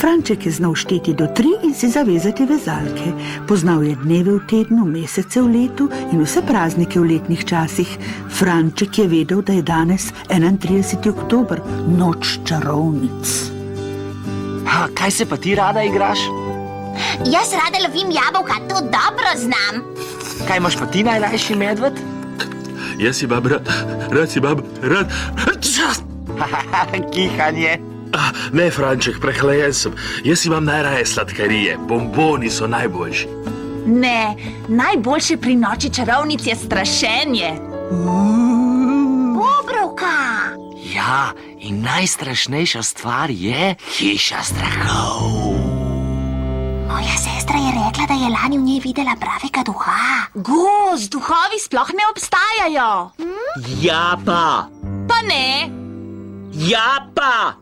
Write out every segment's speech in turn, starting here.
Franček je znal šteti do 3 in si zavezati vezalke. Poznal je dneve v tednu, mesece v letu in vse praznike v letnih časih. Franček je vedel, da je danes 31. oktober, noč čarovnic. Kaj se pa ti rada igraš? Jaz rada lovim jabolka, to dobro znam. Kaj imaš pa ti najrajši, medved? Jaz si bab rad si bab rad. Kihanje. Ne, Franček, prehlajen sem. Jaz imam najraje sladkarije. Bomboni so najboljši. Ne, najboljše pri noči čarovnic je strašenje. Bobrovka. Ja, in najstrašnejša stvar je hiša strahov. Moja sestra je rekla, da je lani v njej videla pravega duha. Gos, duhovi sploh ne obstajajo. Ja pa! Pa ne. Ja pa!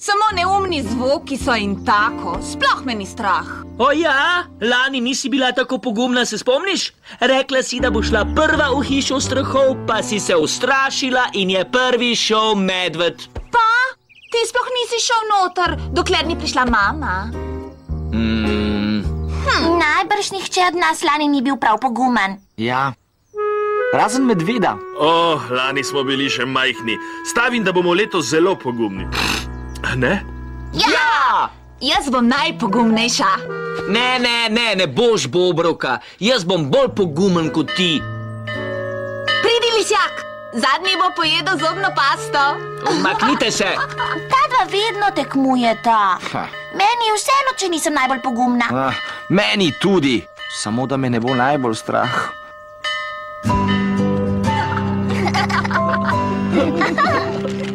Samo neumni zvoki so in tako. Sploh me ni strah. O ja, lani nisi bila tako pogumna, se spomniš? Rekla si, da bo šla prva v hišo strahov, pa si se ustrašila in je prvi šel medved. Pa? Ti sploh nisi šel noter, dokler ni prišla mama. Najbrž nihče od nas lani ni bil prav pogumen. Ja, razen medveda. Lani smo bili še majhni. Stavim, da bomo letos zelo pogumni. Ne? Ja! Jaz bom najpogumnejša. Ne boš, Bobrovka. Jaz bom bolj pogumen kot ti. Pridi, lisjak. Zadnji bo pojedel zobno pasto. Umaknite se. Ta dva vedno tekmujeta. Meni je vseeno, če nisem najbolj pogumna. Meni tudi. Samo da me ne bo najbolj strah.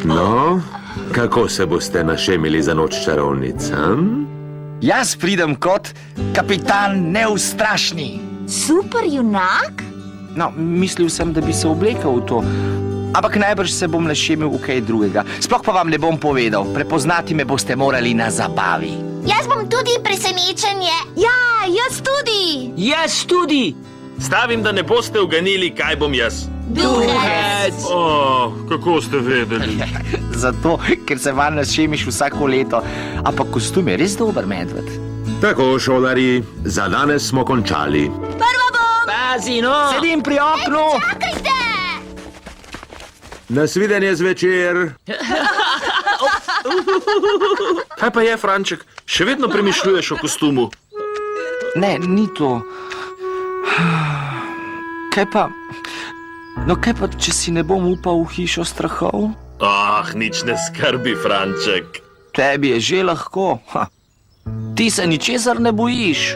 No, kako se boste našemili za noč čarovnic, Jaz pridem kot kapitan neustrašni. Super junak? No, mislil sem, da bi se oblekel v to. Ampak najbrž se bom našemil v kaj drugega. Sploh pa vam ne bom povedal. Prepoznati me boste morali na zabavi. Jaz bom tudi presenečenje. Ja, jaz tudi. Jaz tudi. Stavim, da ne boste uganili, kaj bom jaz. Duhec. Kako ste vedeli? Zato, ker se van našemiš vsako leto. Ampak kostum je res dober, medved. Tako, šolarji, za danes smo končali. Prva bom. Pazi, no. Sedim pri oknu. Čakajte! Nasvidenje zvečer. Kaj pa je, Franček? Še vedno premišljuješ o kostumu? Ne, ni to. Kaj pa... No, kaj pa, če si ne bom upal v hišo strahov? Nič ne skrbi, Franček. Tebi je že lahko. Ti se ničesar ne bojiš.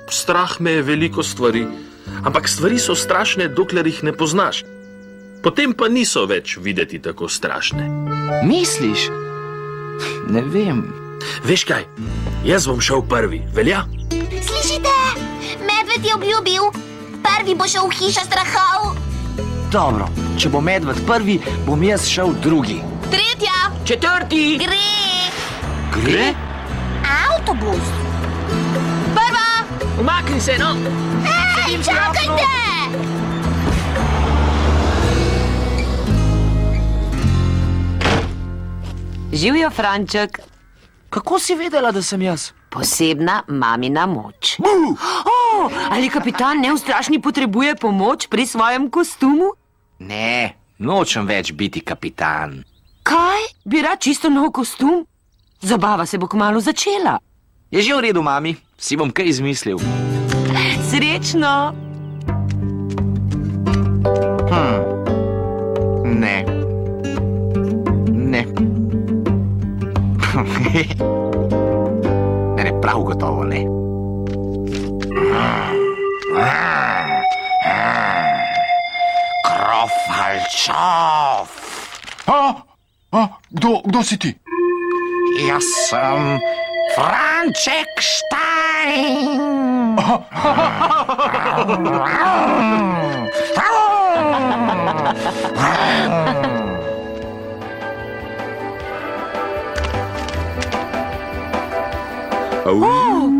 Strah me je veliko stvari. Ampak stvari so strašne, dokler jih ne poznaš. Potem pa niso več videti tako strašne. Misliš? Ne vem. Veš kaj? Jaz bom šel prvi, velja? Slišite? Medved je obljubil. Prvi bo šel v hišo strahov. Dobro, če bo medved prvi, bom jaz šel drugi. Tretja. Četrti. Gre? Avtobus. Prva. Umakni se, no. Ej, čakajte! Živjo, Franček. Kako si vedela, da sem jaz? Posebna mamina moč. Ali kapitan neustrašni potrebuje pomoč pri svojem kostumu? Ne, nočem več biti kapitan. Kaj? Bi rad čisto nov kostum? Zabava se bo kmalu začela. Je že v redu, mami. Si bom kaj izmislil. Srečno. Ne. Ne, prav gotovo ne. Krofalčov. Kdo si ti? Jaz sem Franček Štajn.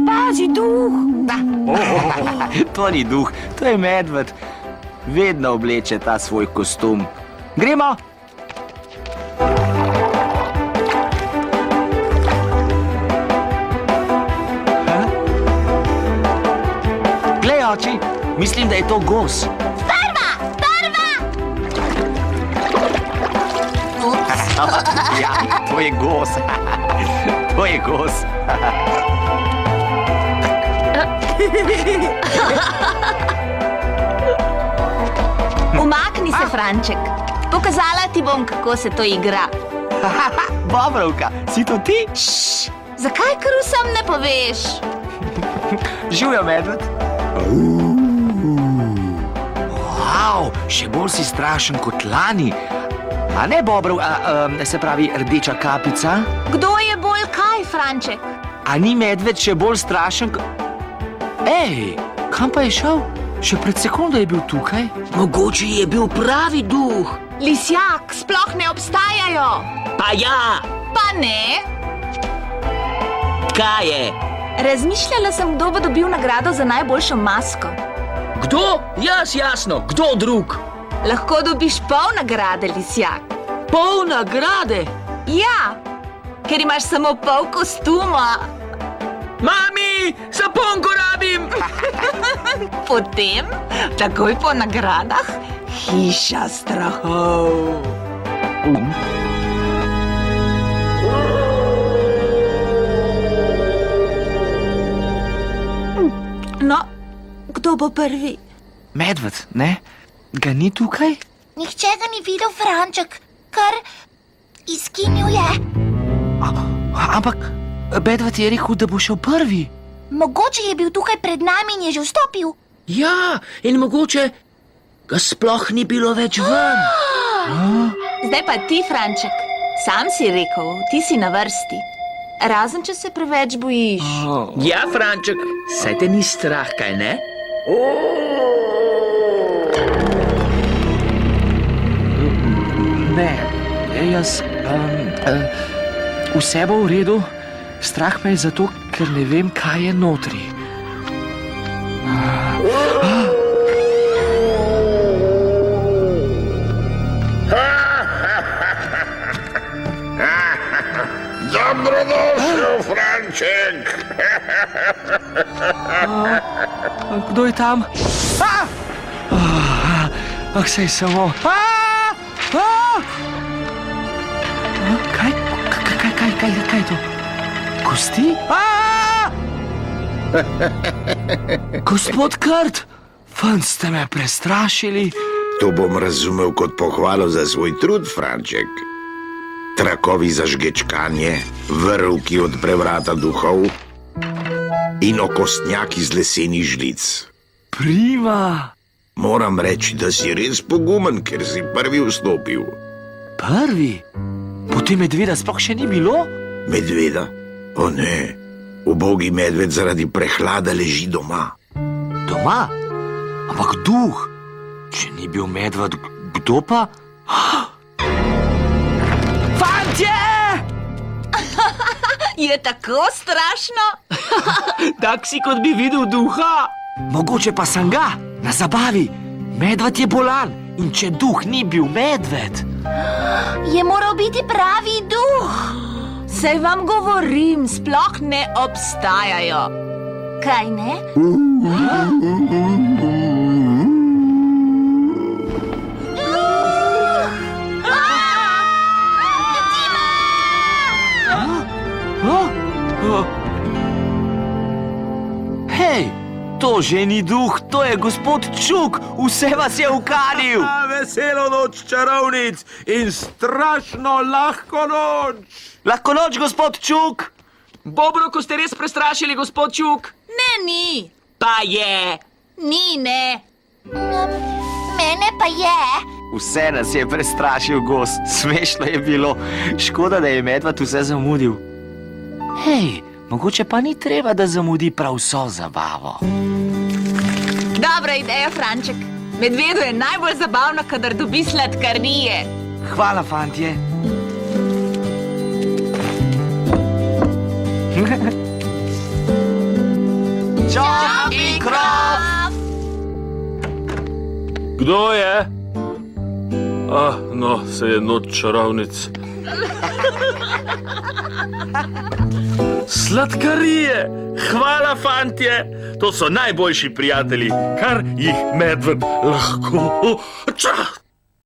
Pazi, duh. To ni duh, to je medved. Vedno obleče ta svoj kostum. Gremo? Mislim, da je to gos. Prva! Ja, to je gos. To je gos. Umakni se, Franček. Pokazala ti bom, kako se to igra. Bobrovka, si to ti? Zakaj kar vsem ne poveš? Živjo, medved. Wow, še bolj si strašen kot lani. A ne, Bobrov, se pravi rdeča kapica? Kdo je bolj kaj, Franček? A ni medved še bolj strašen? Ej, kam pa je šel? Še pred sekundo je bil tukaj. Mogoče je bil pravi duh. Lisjak, sploh ne obstajajo. Pa ja, Pa ne. kaj je? Razmišljala sem, kdo bo dobil nagrado za najboljšo masko. Kdo? Jaz jasno, kdo drug? Lahko dobiš pol nagrade, Lisjak. Pol nagrade. Ja, ker imaš samo pol kostuma. Mami, zaponko rabim. Potem, takoj po nagradah, hiša strahov. No, kdo bo prvi? Medved, ne? Ga ni tukaj? Nihče ga ni videl, Franček, kar izginil je. Ampak medved je rekel, da bo šel prvi. Mogoče je bil tukaj pred nami in je že vstopil. Ja, in mogoče ga sploh ni bilo več ven. Zdaj pa ti, Franček. Sam si rekel, ti si na vrsti. Razen, če se preveč bojiš. Ja, Franček, saj te ni strah, kaj ne? Ne, jaz... vse bo v redu. Strah me je zato, ker ne vem, kaj je notri. Dobrodošel, Franček! Kdo je tam? Sej samo... Kaj je to? Kosti? Gospod Krt, fant ste me prestrašili. To bom razumel kot pohvalo za svoj trud, Franček. Trakovi za žgečkanje, vrv, ki odpre vrata duhov in okostnjak iz lesenih žlic. Prima. Moram reči, da si res pogumen, ker si prvi vstopil. Prvi? Potem medveda sploh še ni bilo? Medveda? O ne, ubogi medved zaradi prehlada leži doma. Doma? Ampak duh? Če ni bil medved, kdo pa? Fantje! Je tako strašno? Tak si, kot bi videl duha. Mogoče pa sem ga, na zabavi. Medved je bolan in če duh ni bil medved... Je moral biti pravi duh. Sej vam govorim, sploh ne obstajajo. Kaj ne? Hej, to že ni duh, to je gospod Čuk, vse vas je ukanil. Veselo noč, čarovnic, in strašno lahko noč. Lahko noč, gospod Čuk. Bobro, ko ste res prestrašili, gospod Čuk? Ne, ni. Pa je. Ni, ne. Mene pa je. Vse nas je prestrašil gost, smešno je bilo. Škoda, da je medved vse zamudil. Hej, mogoče pa ni treba, da zamudi prav vso zabavo. Dobra ideja, Franček. Medvedu je najbolj zabavno, kadar dobi sladkarije. Hvala, fantje. Čop in krop! Kdo je? No, se je noč čarovnic. Sladkarije! Hvala, fantje! To so najboljši prijatelji, kar jih medved lahko. Ča!